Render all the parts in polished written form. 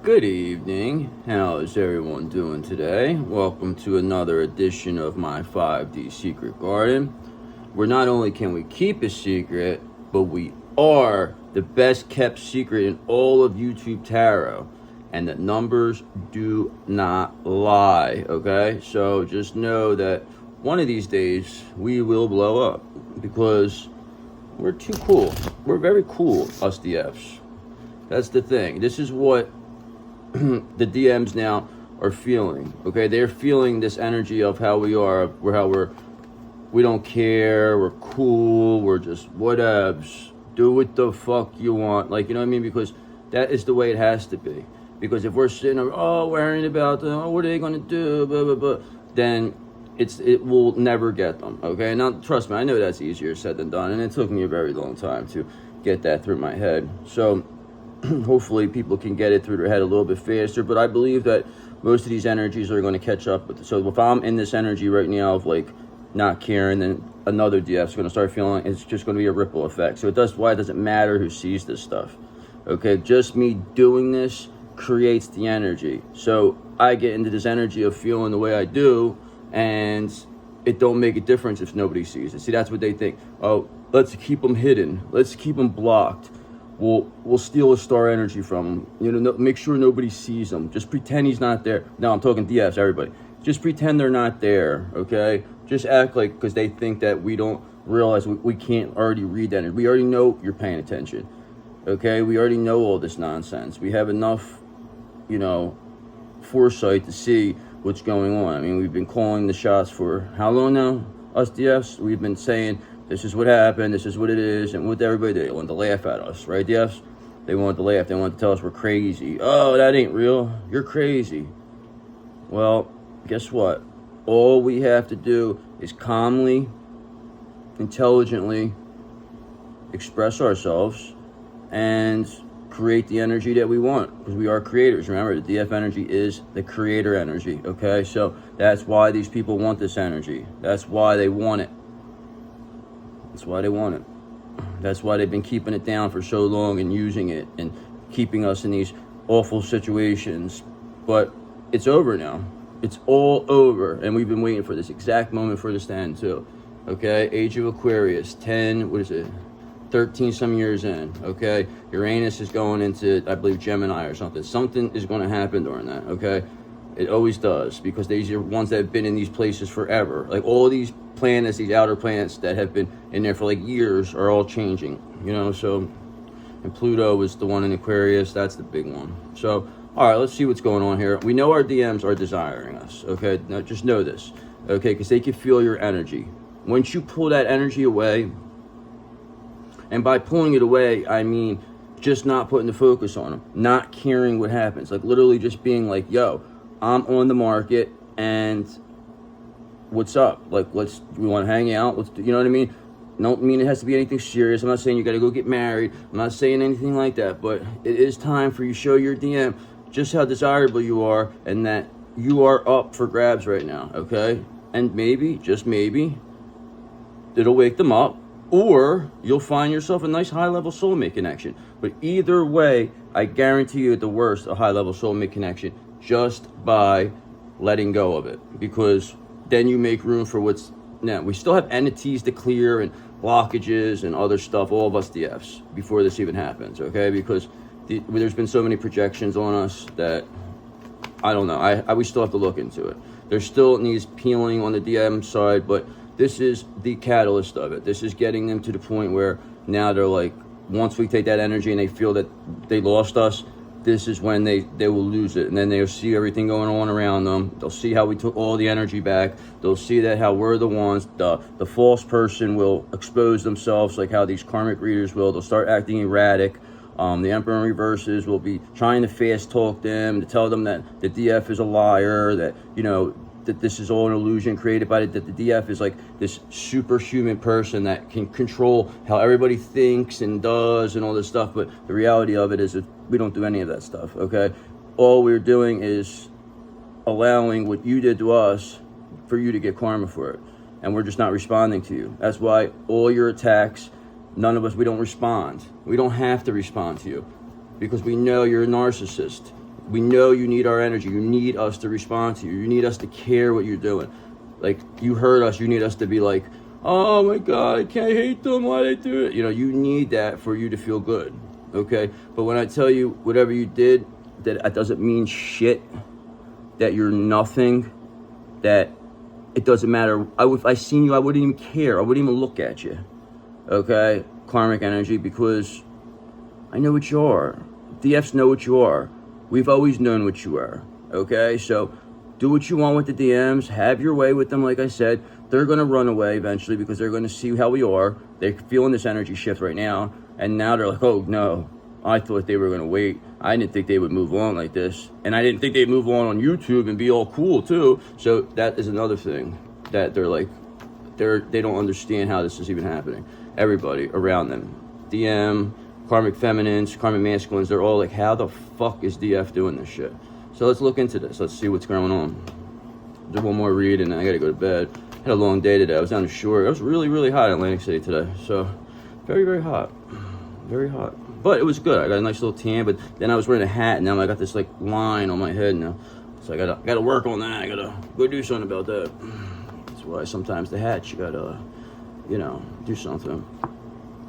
Good evening. How is everyone doing today? Welcome to another edition of my 5D Secret Garden, where not only can we keep a secret, but we are the best kept secret in all of YouTube Tarot. And the numbers do not lie, okay? So just know that one of these days we will blow up because we're too cool. We're very cool, us DFs. That's the thing. This is what the DMs now are feeling, okay? They're feeling this energy of how we are, we don't care, we're cool, we're just whatevs, do what the fuck you want, like, you know what I mean? Because that is the way it has to be. Because if we're sitting there, worrying about them, what are they gonna do, blah, blah, blah, then it will never get them, okay? Now, trust me, I know that's easier said than done, and it took me a very long time to get that through my head. So hopefully people can get it through their head a little bit faster, but I believe that most of these energies are going to catch up with it. So if I'm in this energy right now of like not caring, then another DF is going to start feeling it's just going to be a ripple effect. So that's why it doesn't matter who sees this stuff, okay? Just me doing this creates the energy. So I get into this energy of feeling the way I do, and it don't make a difference if nobody sees it. See, that's what they think. Oh, let's keep them hidden, let's keep them blocked. We'll steal a star energy from him. You know, make sure nobody sees him. Just pretend he's not there. No, I'm talking DFs, everybody. Just pretend they're not there, okay? Just act like, because they think that we don't realize we can't already read that. We already know you're paying attention, okay? We already know all this nonsense. We have enough, foresight to see what's going on. I mean, we've been calling the shots for how long now, us DFs? We've been saying, this is what happened, this is what it is, and what everybody did, they wanted to laugh at us, right, DFs? They wanted to laugh, they wanted to tell us we're crazy. Oh, that ain't real, you're crazy. Well, guess what? All we have to do is calmly, intelligently express ourselves and create the energy that we want, because we are creators. Remember, the DF energy is the creator energy, okay? So that's why these people want this energy. That's why they want it. That's why they want it. That's why they've been keeping it down for so long and using it and keeping us in these awful situations. But it's over now. It's all over. And we've been waiting for this exact moment for this to end too. Okay? Age of Aquarius, 13 some years in. Okay? Uranus is going into, I believe, Gemini or something. Something is going to happen during that. Okay? It always does, because these are ones that have been in these places forever. Like all these planets, these outer planets that have been in there for like years are all changing, so, and Pluto is the one in Aquarius, that's the big one. So, all right, let's see what's going on here. We know our DMs are desiring us, okay? Now just know this, okay? Because they can feel your energy. Once you pull that energy away, and by pulling it away, I mean just not putting the focus on them, not caring what happens, like literally just being like, yo, I'm on the market, and what's up? Like, we want to hang out? Let's do, you know what I mean? Don't mean it has to be anything serious. I'm not saying you got to go get married. I'm not saying anything like that, but it is time for you to show your DM just how desirable you are, and that you are up for grabs right now, okay? And maybe, just maybe, it'll wake them up, or you'll find yourself a nice high-level soulmate connection. But either way, I guarantee you at the worst, a high-level soulmate connection, just by letting go of it, because then you make room for what's now. We still have entities to clear and blockages and other stuff, all of us DFs, before this even happens, okay? Because there's been so many projections on us that I don't know. We still have to look into it. There still needs peeling on the DM side, but this is the catalyst of it. This is getting them to the point where now they're like, once we take that energy and they feel that they lost us, this is when they will lose it, and then they'll see everything going on around them. They'll see how we took all the energy back. They'll see that how we're the ones. The false person will expose themselves, like how these karmic readers will. They'll start acting erratic. The Emperor in reverses will be trying to fast talk them, to tell them that the DF is a liar, that that this is all an illusion created by it, that the DF is like this superhuman person that can control how everybody thinks and does and all this stuff. But the reality of it is that we don't do any of that stuff, okay? All we're doing is allowing what you did to us for you to get karma for it. And we're just not responding to you. That's why all your attacks, none of us, we don't respond. We don't have to respond to you, because we know you're a narcissist. We know you need our energy. You need us to respond to you. You need us to care what you're doing. Like, you hurt us, you need us to be like, oh my God, I can't hate them, why they do it? You know, you need that for you to feel good, okay? But when I tell you whatever you did, that doesn't mean shit, that you're nothing, that it doesn't matter. If I seen you, I wouldn't even care. I wouldn't even look at you, okay? Karmic energy, because I know what you are. DFs know what you are. We've always known what you are, okay? So do what you want with the DMs. Have your way with them, like I said. They're going to run away eventually because they're going to see how we are. They're feeling this energy shift right now. And now they're like, oh, no, I thought they were going to wait. I didn't think they would move on like this. And I didn't think they'd move on YouTube and be all cool, too. So that is another thing that they're like, they don't understand how this is even happening. Everybody around them, DM, karmic feminines, karmic masculines, they're all like, how the fuck is DF doing this shit? So let's look into this. Let's see what's going on. Do one more read and then I gotta go to bed. Had a long day today. I was down the shore. It was really, really hot in Atlantic City today. So very, very hot. Very hot. But it was good. I got a nice little tan, but then I was wearing a hat and now I got this like line on my head now. So I gotta work on that. I gotta go do something about that. That's why sometimes the hats, you gotta, you know, do something.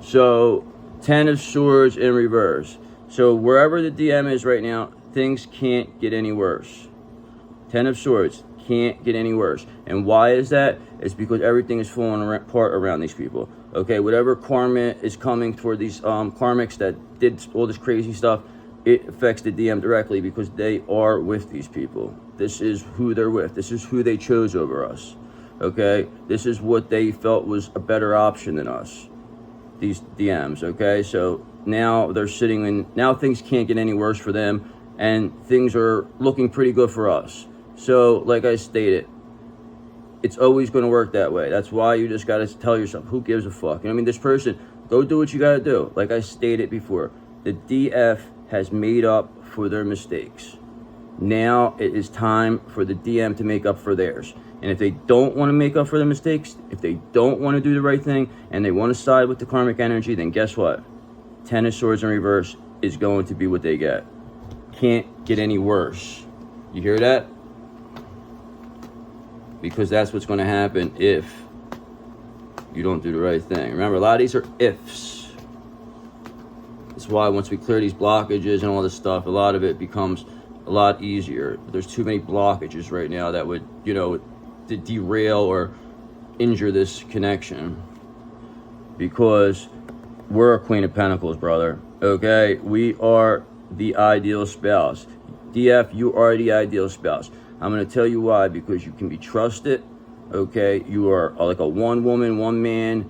So 10 of Swords in reverse. So wherever the DM is right now, things can't get any worse. 10 of Swords can't get any worse. And why is that? It's because everything is falling apart around these people. Okay, whatever karma is coming for these karmics that did all this crazy stuff, it affects the DM directly because they are with these people. This is who they're with. This is who they chose over us. Okay, this is what they felt was a better option than us. These DMs, okay? So now they're sitting in, now things can't get any worse for them and things are looking pretty good for us. So like I stated, it's always going to work that way. That's why you just got to tell yourself, who gives a fuck? You know what I mean? This person, go do what you got to do. Like I stated before, the DF has made up for their mistakes. Now it is time for the DM to make up for theirs. And if they don't want to make up for their mistakes, if they don't want to do the right thing, and they want to side with the karmic energy, then guess what? 10 of Swords in reverse is going to be what they get. Can't get any worse. You hear that? Because that's what's going to happen if you don't do the right thing. Remember, a lot of these are ifs. That's why once we clear these blockages and all this stuff, a lot of it becomes a lot easier. There's too many blockages right now that would, you know, to derail or injure this connection, because we're a Queen of Pentacles, brother. Okay, we are the ideal spouse. DF, you are the ideal spouse. I'm going to tell you why. Because you can be trusted. Okay, you are like a one woman, one man,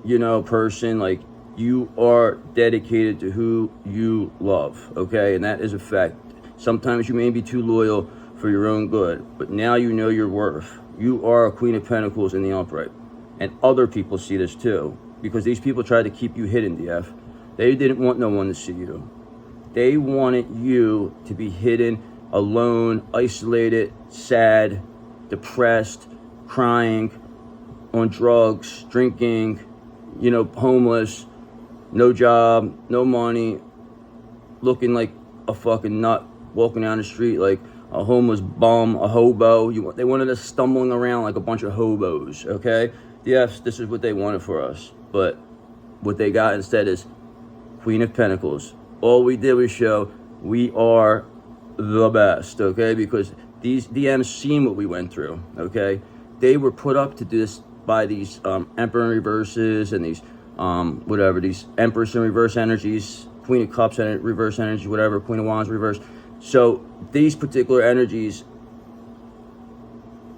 you know, person. Like, you are dedicated to who you love. Okay, and that is a fact. Sometimes you may be too loyal for your own good, but now you know your worth. You are a Queen of Pentacles in the upright. And other people see this too, because these people tried to keep you hidden, DF. They didn't want no one to see you. They wanted you to be hidden, alone, isolated, sad, depressed, crying, on drugs, drinking, you know, homeless, no job, no money, looking like a fucking nut, walking down the street like a homeless bum, a hobo. They wanted us stumbling around like a bunch of hobos, okay? Yes, this is what they wanted for us. But what they got instead is Queen of Pentacles. All we did was show we are the best, okay? Because these DMs seen what we went through, okay? They were put up to this by these Emperor in reverses and these, whatever, these Empress in reverse energies, Queen of Cups in reverse energy, whatever, Queen of Wands reverse. So these particular energies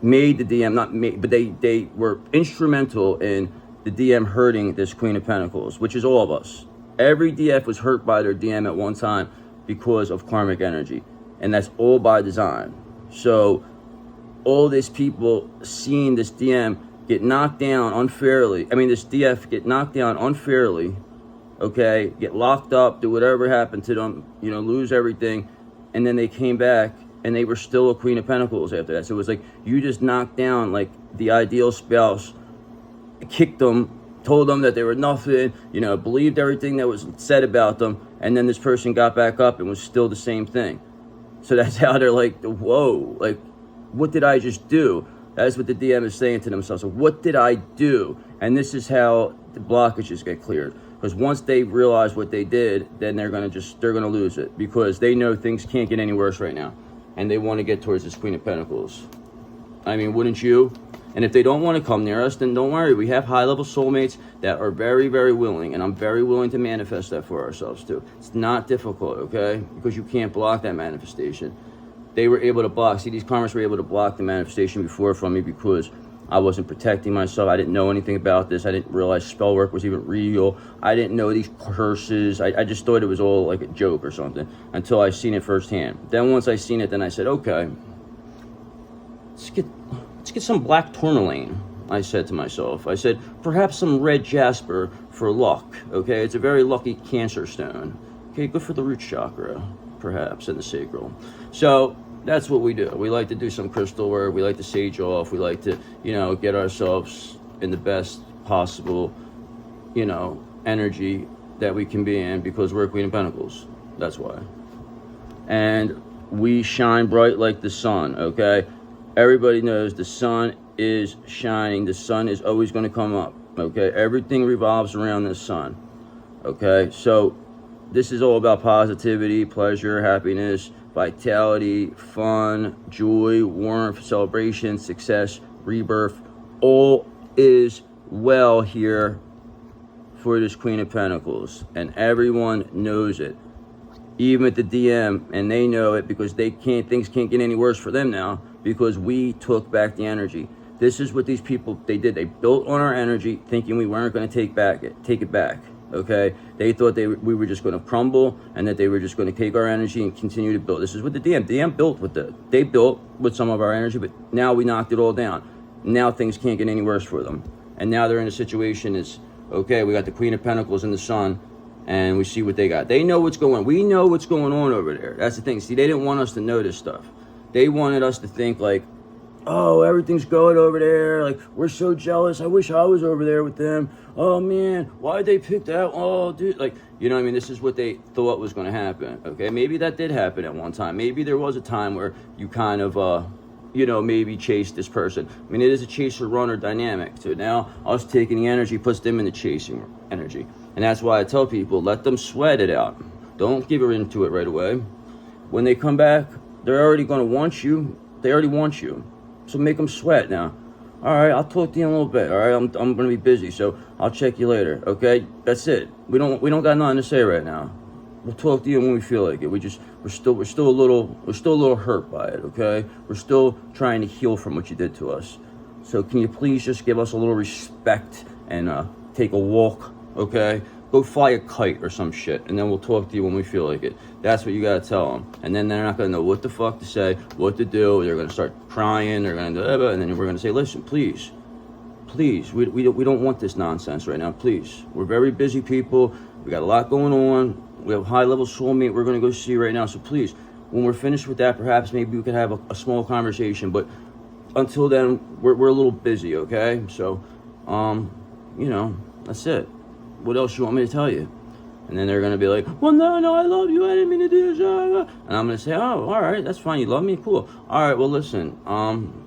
made the DM, not made, but they were instrumental in the DM hurting this Queen of Pentacles, which is all of us. Every DF was hurt by their DM at one time because of karmic energy. And that's all by design. So all these people seeing this DM get knocked down unfairly. I mean, this DF get knocked down unfairly, okay? Get locked up, do whatever happened to them, you know, lose everything. And then they came back and they were still a Queen of Pentacles after that. So it was like, you just knocked down like the ideal spouse, kicked them, told them that they were nothing, you know, believed everything that was said about them. And then this person got back up and was still the same thing. So that's how they're like, whoa, like, what did I just do? That's what the DM is saying to themselves. So what did I do? And this is how the blockages get cleared. Because once they realize what they did, then they're gonna lose it, because they know things can't get any worse right now, and they want to get towards this Queen of Pentacles. I mean, wouldn't you? And if they don't want to come near us, then don't worry. We have high-level soulmates that are very, very willing, and I'm very willing to manifest that for ourselves too. It's not difficult, okay? Because you can't block that manifestation. They were able to block. See, these karmics were able to block the manifestation before from me because I wasn't protecting myself. I didn't know anything about this. I didn't realize spell work was even real. I didn't know these curses. I just thought it was all like a joke or something until I seen it firsthand. Then once I seen it, then I said, okay, let's get some black tourmaline, I said to myself. I said, perhaps some red jasper for luck, okay? It's a very lucky Cancer stone. Okay, good for the root chakra, perhaps, and the sacral. So that's what we do. We like to do some crystal work. We like to sage off. We like to, get ourselves in the best possible, energy that we can be in, because we're a Queen of Pentacles. That's why. And we shine bright like the sun, okay? Everybody knows the sun is shining. The sun is always going to come up, okay? Everything revolves around the sun, okay? So this is all about positivity, pleasure, happiness, vitality, fun, joy, warmth, celebration, success, rebirth. All is well here for this Queen of Pentacles, and everyone knows it. Even at the DM, and they know it, because things can't get any worse for them now, because we took back the energy. This is what these people, they did. They built on our energy, thinking we weren't going to take it back. Okay, they thought we were just going to crumble, and that they were just going to take our energy and continue to build. This is what the DM built they built with some of our energy, but now we knocked it all down. Now things can't get any worse for them, and now they're in a situation. It's okay. We got the Queen of Pentacles in the sun, and we see what they got. They know what's going on. We know what's going on over there. That's the thing. See, they didn't want us to know this stuff. They wanted us to think like, oh, everything's good over there. Like, we're so jealous. I wish I was over there with them. Oh, man, why'd they pick that? Oh, dude. Like, what I mean? This is what they thought was going to happen, okay? Maybe that did happen at one time. Maybe there was a time where you kind of, maybe chased this person. I mean, it is a chaser-runner dynamic. So now us taking the energy puts them in the chasing energy. And that's why I tell people, let them sweat it out. Don't give her into it right away. When they come back, they're already going to want you. They already want you. So make them sweat now. All right, I'll talk to you in a little bit. All right, I'm going to be busy, so I'll check you later. Okay, that's it. We don't got nothing to say right now. We'll talk to you when we feel like it. We're still a little hurt by it. Okay, we're still trying to heal from what you did to us. So can you please just give us a little respect and take a walk? Okay, go fly a kite or some shit, and then we'll talk to you when we feel like it. That's what you gotta tell them. And then they're not gonna know what the fuck to say, what to do. They're gonna start crying. They're gonna do, and then we're gonna say, listen, please, we don't want this nonsense right now. Please, we're very busy people. We got a lot going on. We have a high-level soulmate we're gonna go see right now. So please, when we're finished with that, perhaps maybe we could have a small conversation. But until then, we're a little busy. Okay, so that's it. What else you want me to tell you? And then they're going to be like, well, no, I love you. I didn't mean to do this. And I'm going to say, oh, all right, that's fine. You love me? Cool. All right, well, listen,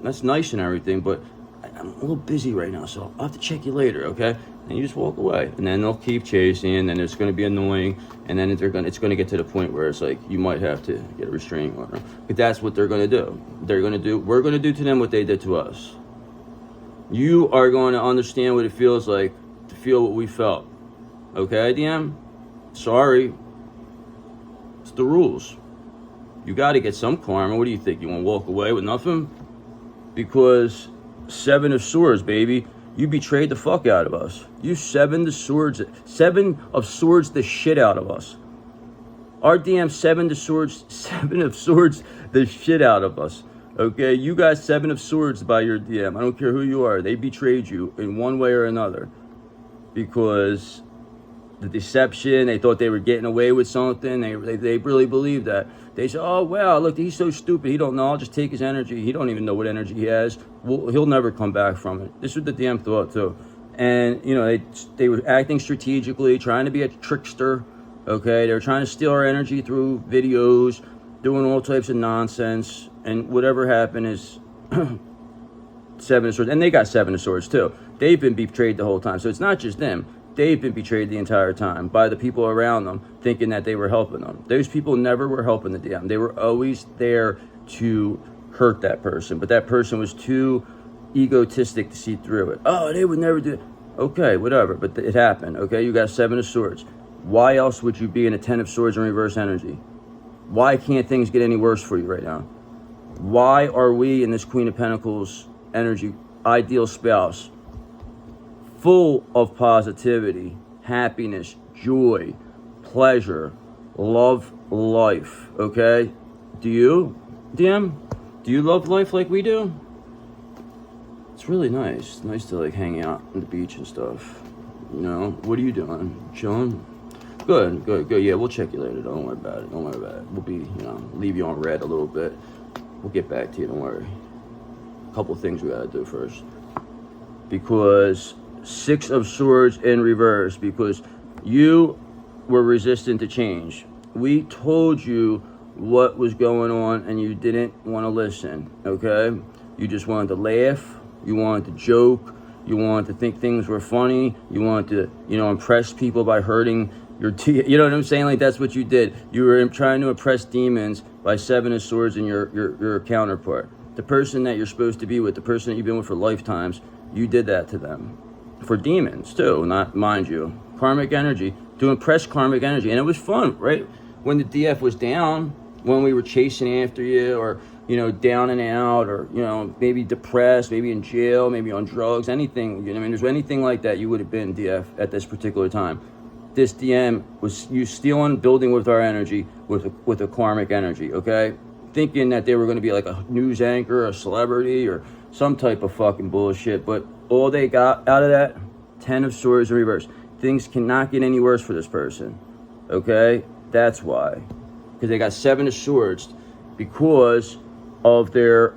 that's nice and everything, but I'm a little busy right now, so I'll have to check you later, okay? And you just walk away. And then they'll keep chasing, and then it's going to be annoying, and then it's going to get to the point where it's like you might have to get a restraining order. But that's what they're going to do. We're going to do to them what they did to us. You are going to understand what it feels like to feel what we felt. Okay, DM? Sorry. It's the rules. You got to get some karma. What do you think? You want to walk away with nothing? Because 7 of Swords, baby. You betrayed the fuck out of us. You 7 of Swords the shit out of us. Our DM 7 of Swords the shit out of us. Okay, you got 7 of Swords by your DM. I don't care who you are. They betrayed you in one way or another. Because the deception, they thought they were getting away with something. They really believed that. They said, oh, wow, look, he's so stupid. He don't know. I'll just take his energy. He don't even know what energy he has. Well, he'll never come back from it. This is what the DM thought, too. And, they were acting strategically, trying to be a trickster, okay? They were trying to steal our energy through videos, doing all types of nonsense, and whatever happened is Seven of Swords, and they got Seven of Swords too. They've been betrayed the whole time, so it's not just them. They've been betrayed the entire time by the people around them, thinking that they were helping them. Those people never were helping the DM. They were always there to hurt that person, but that person was too egotistic to see through it. Oh, they would never do it. Okay, whatever, but it happened. Okay, you got Seven of Swords. Why else would you be in a Ten of Swords in reverse energy? Why can't things get any worse for you right now? Why are we in this Queen of Pentacles energy, ideal spouse, full of positivity, happiness, joy, pleasure, love life, okay? Do you, DM? Do you love life like we do? It's really nice. It's nice to like hang out on the beach and stuff. You know, what are you doing? Chilling? Good, good, good. Yeah, we'll check you later. Don't worry about it. Don't worry about it. We'll be, you know, leave you on red a little bit. We'll get back to you. Don't worry. A couple things we gotta do first. Because Six of Swords in reverse, because you were resistant to change. We told you what was going on and you didn't want to listen, okay? You just wanted to laugh, you wanted to joke, you wanted to think things were funny, you wanted to, you know, impress people by hurting your you know what I'm saying? Like, that's what you did. You were trying to impress demons by Seven of Swords and your counterpart. The person that you're supposed to be with, the person that you've been with for lifetimes, you did that to them. For demons too, not, mind you, karmic energy, to impress karmic energy. And it was fun, right? When the DF was down, when we were chasing after you, or, you know, down and out, or, you know, maybe depressed, maybe in jail, maybe on drugs, anything, you know, I mean, there's anything like that, you would have been DF at this particular time. This DM was you stealing, building with our energy, with a karmic energy, okay? Thinking that they were going to be like a news anchor, a celebrity, or some type of fucking bullshit, but all they got out of that, 10 of Swords in reverse. Things cannot get any worse for this person, okay? That's why. Because they got 7 of Swords because of their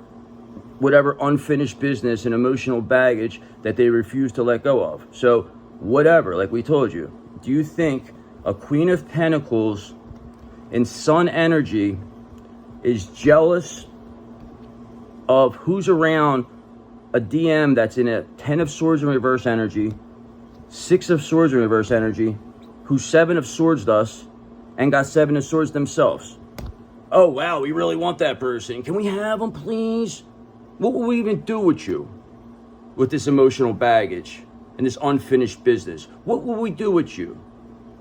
whatever unfinished business and emotional baggage that they refuse to let go of. So whatever, like we told you, do you think a Queen of Pentacles in Sun energy is jealous of who's around a DM that's in a 10 of Swords in reverse energy, 6 of Swords in reverse energy, who's 7 of Swords us, and got 7 of Swords themselves? Oh, wow, we really want that person. Can we have them, please? What will we even do with you? With this emotional baggage and this unfinished business? What will we do with you?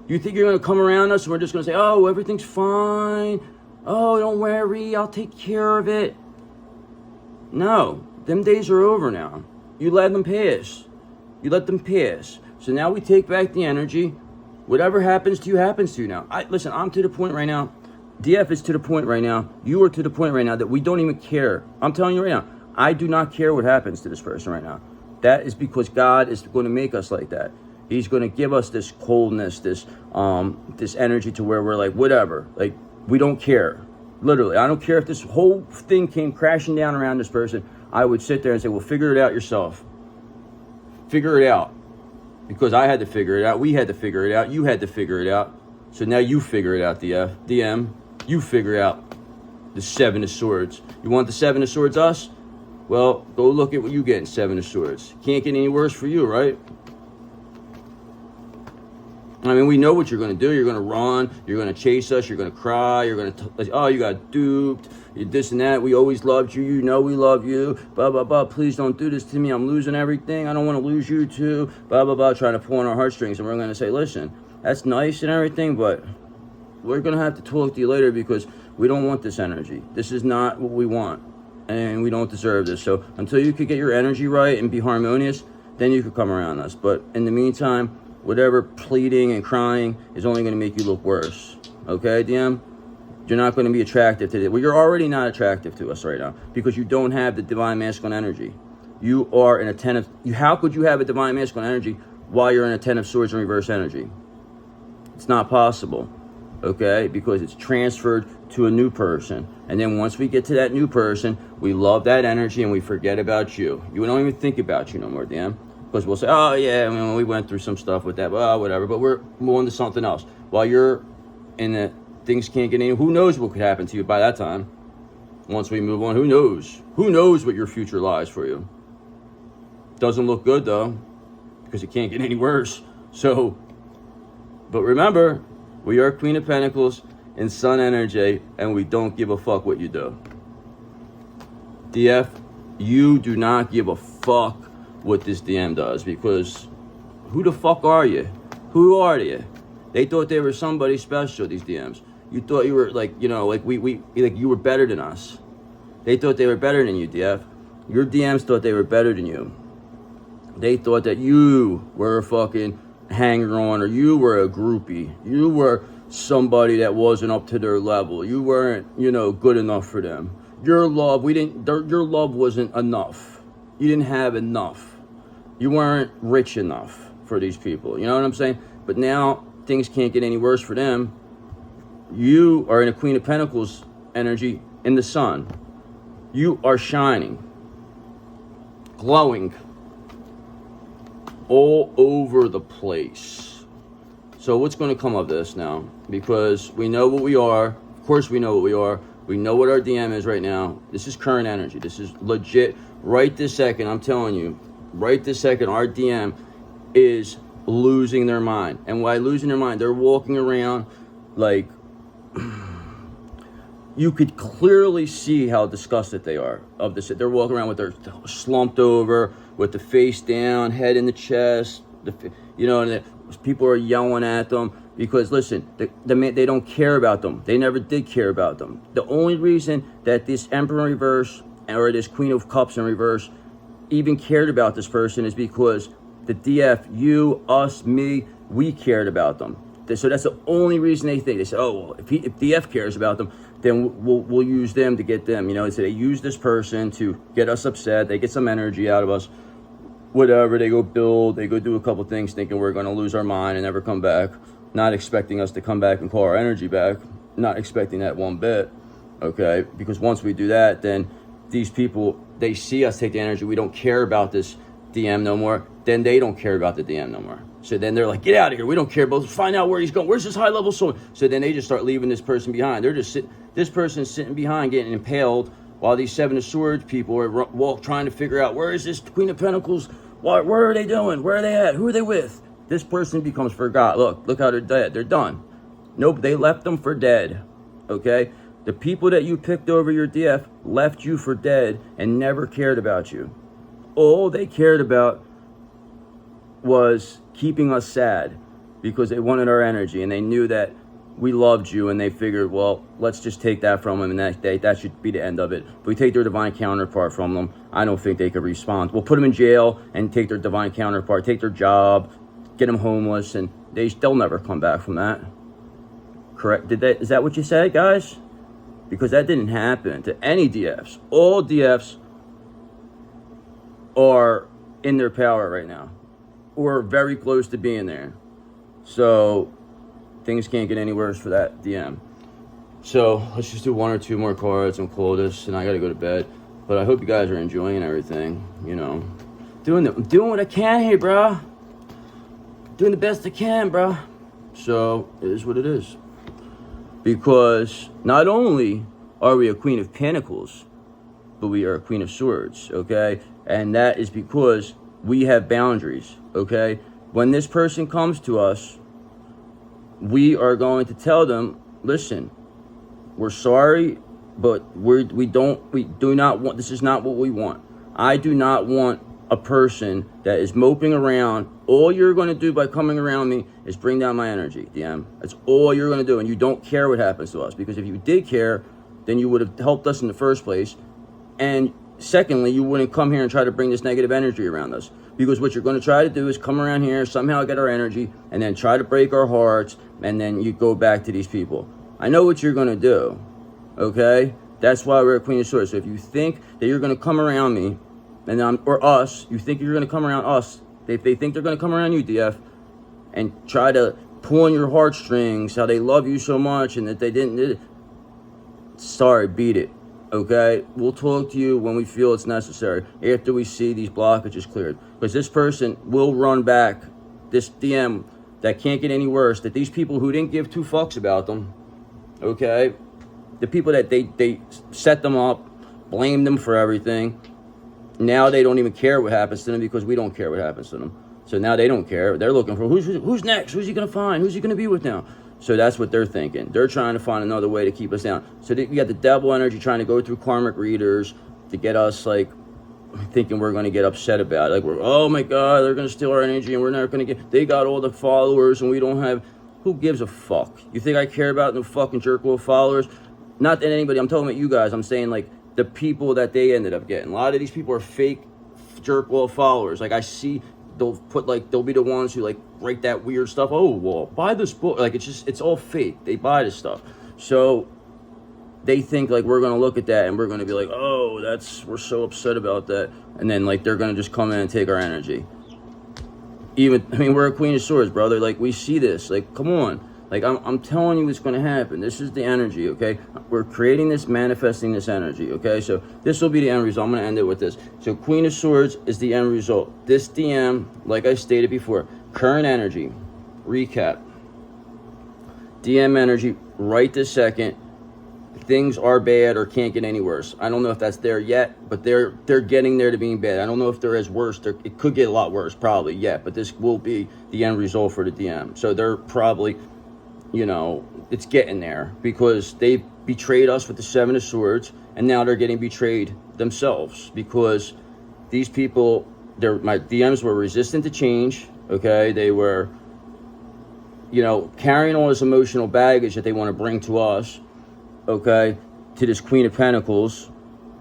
You think you're going to come around us and we're just going to say, oh, everything's fine. Oh, don't worry, I'll take care of it. No, them days are over now. You let them pass. You let them pass. So now we take back the energy. Whatever happens to you now. Listen, I'm to the point right now. DF is to the point right now. You are to the point right now that we don't even care. I'm telling you right now, I do not care what happens to this person right now. That is because God is going to make us like that. He's going to give us this coldness, this energy to where we're like, whatever. Like, we don't care. Literally, I don't care if this whole thing came crashing down around this person. I would sit there and say, well, figure it out yourself. Figure it out. Because I had to figure it out. We had to figure it out. You had to figure it out. So now you figure it out, DM. You figure out the 7 of Swords. You want the 7 of Swords us? Well, go look at what you get in 7 of Swords. Can't get any worse for you, right? I mean, we know what you're going to do. You're going to run. You're going to chase us. You're going to cry. You're going to, oh, you got duped. You this and that. We always loved you. You know we love you. Blah, blah, blah. Please don't do this to me. I'm losing everything. I don't want to lose you too. Blah, blah, blah. Trying to pull on our heartstrings. And we're going to say, listen, that's nice and everything, but we're going to have to talk to you later because we don't want this energy. This is not what we want. And we don't deserve this. So until you could get your energy right and be harmonious, then you could come around us. But in the meantime, whatever pleading and crying is only going to make you look worse. Okay, DM? You're not going to be attractive to it. Well, you're already not attractive to us right now because you don't have the divine masculine energy. You are in a 10 of... How could you have a divine masculine energy while you're in a 10 of Swords in reverse energy? It's not possible. Okay? Because it's transferred to a new person. And then once we get to that new person, we love that energy and we forget about you. You don't even think about you no more, DM. Because we'll say, oh, yeah, I mean, we went through some stuff with that, well, whatever. But we're moving to something else. While you're in the things can't get any, who knows what could happen to you by that time. Once we move on, who knows? Who knows what your future lies for you? Doesn't look good though, because it can't get any worse. So, but remember, we are Queen of Pentacles in Sun energy, and we don't give a fuck what you do. DF, you do not give a fuck what this DM does, because who the fuck are you? Who are you? They thought they were somebody special, these DMs. You thought you were like, you know, like like you were better than us. They thought they were better than you, DF. Your DMs thought they were better than you. They thought that you were a fucking hanger-on, or you were a groupie. You were somebody that wasn't up to their level. You weren't, you know, good enough for them. Your love, your love wasn't enough. You didn't have enough. You weren't rich enough for these people. You know what I'm saying? But now things can't get any worse for them. You are in a Queen of Pentacles energy in the sun. You are shining, glowing all over the place. So what's going to come of this now? Because we know what we are. Of course we know what we are. We know what our DM is right now. This is current energy. This is legit. Right this second, I'm telling you, right this second, our DM is losing their mind. And why losing their mind? They're walking around like, you could clearly see how disgusted they are of this. They're walking around with their slumped over, with the face down, head in the chest. You know, and people are yelling at them because, listen, they don't care about them. They never did care about them. The only reason that this Emperor in reverse or this Queen of Cups in reverse even cared about this person is because the DF, you, us, me, we cared about them. So that's the only reason they think. They said, oh, well, if DF cares about them, then we'll use them to get them. You know, so they use this person to get us upset. They get some energy out of us. Whatever, they go build, they go do a couple things thinking we're going to lose our mind and never come back. Not expecting us to come back and call our energy back. Not expecting that one bit, okay? Because once we do that, then these people, they see us take the energy. We don't care about this DM no more. Then they don't care about the DM no more. So then they're like, get out of here. We don't care about, find out where he's going. Where's this high level soul? So then they just start leaving this person behind. They're just this person's sitting behind getting impaled while these Seven of Swords people are trying to figure out, where is this Queen of Pentacles? Where are they doing? Where are they at? Who are they with? This person becomes forgot. Look how they're dead. They're done. Nope, they left them for dead. Okay? The people that you picked over your DF left you for dead and never cared about you. All they cared about was keeping us sad because they wanted our energy, and they knew that we loved you, and they figured, well, let's just take that from them, and that should be the end of it. If we take their divine counterpart from them, I don't think they could respond. We'll put them in jail and take their divine counterpart, take their job, get them homeless, and they'll never come back from that. Correct? Is that what you said, guys? Because that didn't happen to any DFs. All DFs are in their power right now, or very close to being there. So things can't get any worse for that DM. So let's just do one or two more cards and close this, and I gotta go to bed. But I hope you guys are enjoying everything. You know, doing what I can here, bro. Doing the best I can, bro. So it is what it is. Because not only are we a Queen of Pentacles, but we are a Queen of Swords, okay? And that is because we have boundaries, okay? When this person comes to us, we are going to tell them, listen, we're sorry, but we do not want, this is not what we want. I do not want a person that is moping around. All you're going to do by coming around me is bring down my energy, DM. That's all you're going to do, and you don't care what happens to us, because if you did care, then you would have helped us in the first place. And secondly, you wouldn't come here and try to bring this negative energy around us. Because what you're going to try to do is come around here, somehow get our energy, and then try to break our hearts, and then you go back to these people. I know what you're going to do, okay? That's why we're a Queen of Swords. So if you think that you're going to come around me, or us, you think you're going to come around us, they think they're going to come around you, DF, and try to pull on your heartstrings, how they love you so much, and that they didn't, sorry, beat it. Okay, we'll talk to you when we feel it's necessary, after we see these blockages cleared. Because this person will run back, this DM that can't get any worse, that these people who didn't give two fucks about them, okay? The people that they set them up, blame them for everything. Now they don't even care what happens to them because we don't care what happens to them. So now they don't care. They're looking for who's next? Who's he going to find? Who's he going to be with now? So that's what they're thinking. They're trying to find another way to keep us down. So you got the devil energy trying to go through karmic readers to get us like thinking we're going to get upset about it. Like oh my God, they're going to steal our energy and we're not going to get, they got all the followers and we don't have, who gives a fuck? You think I care about no fucking jerk-off followers? Not that anybody, I'm talking about you guys. I'm saying like the people that they ended up getting. A lot of these people are fake jerk-off followers. Like I see, they'll be the ones who like write that weird stuff. Oh, well, buy this book. Like it's all fake. They buy this stuff. So they think like we're going to look at that and we're going to be like, oh, we're so upset about that. And then like they're going to just come in and take our energy. We're a Queen of Swords, brother. Like we see this. Like, come on. Like I'm telling you, it's going to happen. This is the energy, okay? We're creating this, manifesting this energy, okay? So this will be the end result. I'm going to end it with this. So Queen of Swords is the end result. This DM, like I stated before, current energy, recap. DM energy, right this second, things are bad or can't get any worse. I don't know if that's there yet, but they're getting there to being bad. I don't know if they're as worse. It could get a lot worse, probably, yeah, but this will be the end result for the DM. So they're probably, it's getting there because they betrayed us with the Seven of Swords, and now they're getting betrayed themselves because these people, my DMs were resistant to change, okay? They were, carrying all this emotional baggage that they want to bring to us, okay, to this Queen of Pentacles,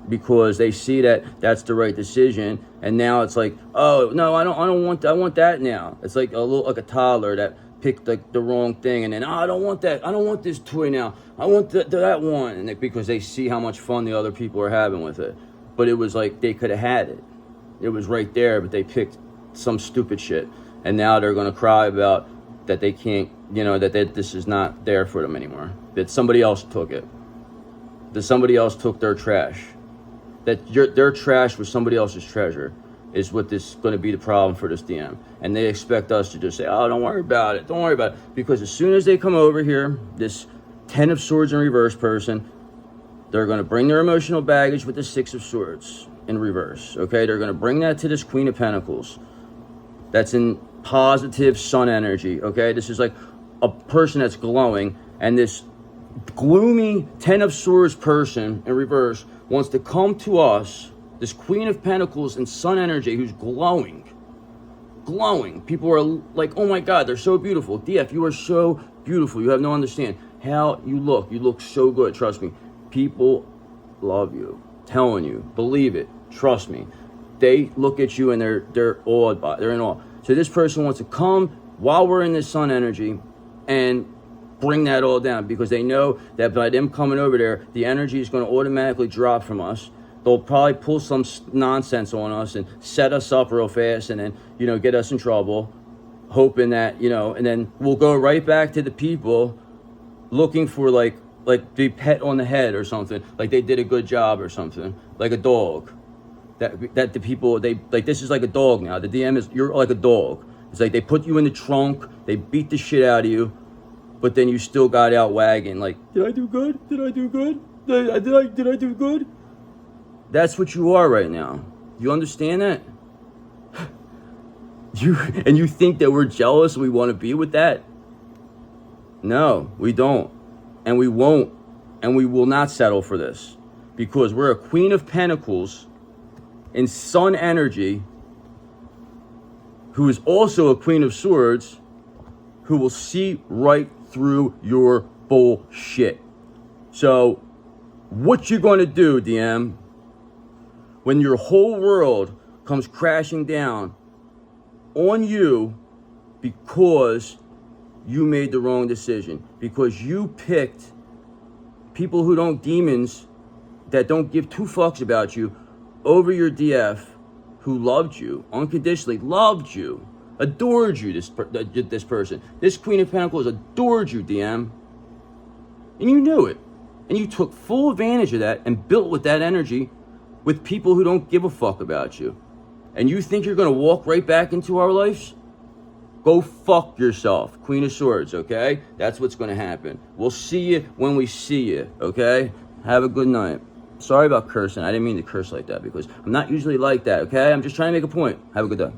because they see that that's the right decision, and now it's like, oh no, I don't want that. I want that now. It's like like a toddler that picked like the wrong thing, and then I don't want that. I don't want this toy now. I want that one, and because they see how much fun the other people are having with it. But it was like they could have had it. It was right there, but they picked some stupid shit, and now they're gonna cry about that they can't, that this is not there for them anymore. That somebody else took it. That somebody else took their trash. That their trash was somebody else's treasure is what this is going to be the problem for this DM. And they expect us to just say, oh, don't worry about it. Don't worry about it. Because as soon as they come over here, this 10 of Swords in reverse person, they're going to bring their emotional baggage with the 6 of Swords in reverse. Okay? They're going to bring that to this Queen of Pentacles. That's in positive sun energy. Okay? This is like a person that's glowing, and this gloomy 10 of Swords person in reverse wants to come to us, this Queen of Pentacles and sun energy who's glowing. People are like, oh my God, they're so beautiful. DF, you are so beautiful. You have no understand how you look. You look so good. Trust me. People love you. Telling you. Believe it. Trust me. They look at you and they're awed by it. They're in awe. So this person wants to come while we're in this sun energy and bring that all down, because they know that by them coming over there, the energy is going to automatically drop from us. They'll probably pull some nonsense on us and set us up real fast, and then, get us in trouble, hoping that, and then we'll go right back to the people looking for like the pet on the head or something, like they did a good job or something, like a dog. That the people, they like, this is like a dog now. The DM is, you're like a dog. It's like they put you in the trunk, they beat the shit out of you, but then you still got out wagging like, did I do good? Did I do good? Did I do good? That's what you are right now. You understand that? You think that we're jealous and we want to be with that? No, we don't. And we won't. And we will not settle for this. Because we're a Queen of Pentacles in sun energy, who is also a Queen of Swords, who will see right through your bullshit. So, what you going to do, DM, when your whole world comes crashing down on you because you made the wrong decision, because you picked people who don't, demons that don't give two fucks about you over your DF, who loved you, unconditionally loved you, adored you, this person. This Queen of Pentacles adored you, DM. And you knew it. And you took full advantage of that and built with that energy with people who don't give a fuck about you. And you think you're going to walk right back into our lives? Go fuck yourself. Queen of Swords, okay? That's what's going to happen. We'll see you when we see you, okay? Have a good night. Sorry about cursing. I didn't mean to curse like that because I'm not usually like that, okay? I'm just trying to make a point. Have a good day.